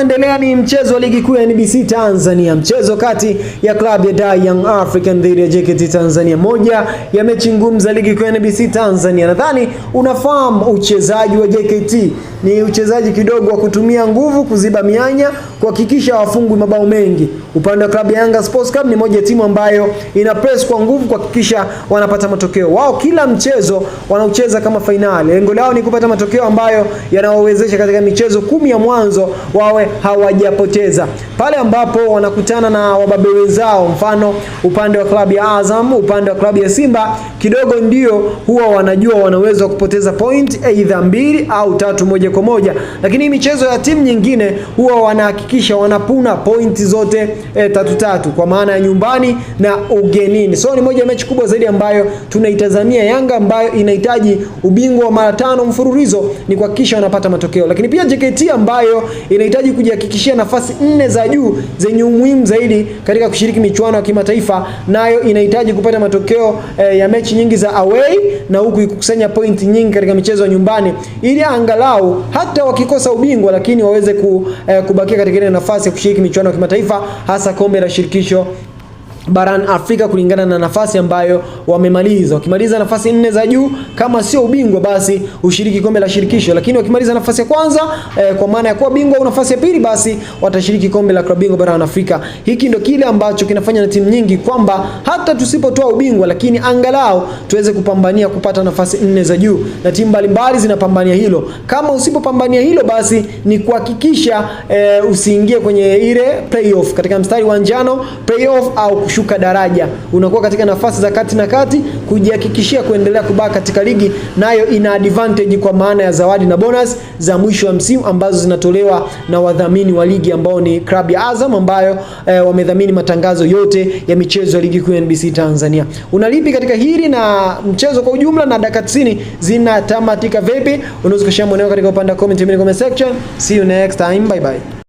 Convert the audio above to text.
unaoendelea ni mchezo wa ligi kuu ya NBC Tanzania, mchezo kati ya klabu ya Young African dhidi ya JKT Tanzania, moja ya mechi ngumu za ligi kuu ya NBC Tanzania. Nadhani unafahamu uchezaji wa JKT ni uchezaji kidogo wa kutumia nguvu kuziba mianya, kuhakikisha wafungwi mabao mengi. Upande wa klabu ya Yanga Sports Club ni moja ya timu ambayo ina press kwa nguvu kuhakikisha wanapata matokeo. Wao kila mchezo wanaucheza kama fainali. Lengo lao ni kupata matokeo ambayo yanawawezesha katika michezo 10 ya mwanzo wawe hawajapoteza. Pale ambapo wanakutana na wababe wenzao, mfano upande wa klabu ya Azam, upande wa klabu ya Simba, kidogo ndio huwa wanajua wanaweza kupoteza point either 2 au 3 moja kwa moja. Lakini michezo ya timu nyingine huwa wanahakikisha wanapuna point zote 3-3 kwa maana ya nyumbani na ugenini. So ni moja ya mechi kubwa zaidi ambayo tunaitazamia. Yanga ambayo inahitaji ubingwa wa mara 5 mfululizo ni kuhakikisha wanapata matokeo. Lakini pia JKT ambayo inahitaji kujihakikishia nafasi 4 za juu zenye umuhimu zaidi katika kushiriki michuano ya kimataifa, nayo inahitaji kupata matokeo ya mechi nyingi za away na huku ikukusanya point nyingi katika michezo ya nyumbani, ili angalau hata wakikosa ubingwa lakini waweze kubakia katika ile nafasi ya kushiriki michuano ya kimataifa, hasa kombe la shirikisho barani Afrika kulingana na nafasi ambayo wamemaliza. Wakimaliza nafasi 4 za juu, kama sio ubingwa basi ushiriki kombe la shirikisho, lakini wakimaliza nafasi ya kwanza kwa maana ya kuwa bingwa au nafasi ya pili, basi watashiriki kombe la klabu bingwa barani Afrika. Hiki ndio kile ambacho kinafanya na timu nyingi kwamba hata tusipotoa ubingwa lakini angalau tuweze kupambania kupata nafasi 4 za juu, na timu mbalimbali zinapambania hilo. Kama usipopambania hilo basi ni kuhakikisha usiingie kwenye ile playoff, katika mstari wa njano playoff au shuka daraja. Unakuwa katika nafasi za kati na kati kujihakikishia kuendelea kubaki katika ligi, nayo ina advantage kwa maana ya zawadi na bonus za mwisho wa msimu ambazo zinatolewa na wadhamini wa ligi ambao ni klabu ya Azam ambayo wamedhamini matangazo yote ya michezo ya ligi kuu ya NBC Tanzania. Unalipi katika hili na mchezo kwa ujumla, na dakika 90 zinatamatika vipi? Unaweza kushare maoni yako katika upande wa comment section. See you next time, bye bye.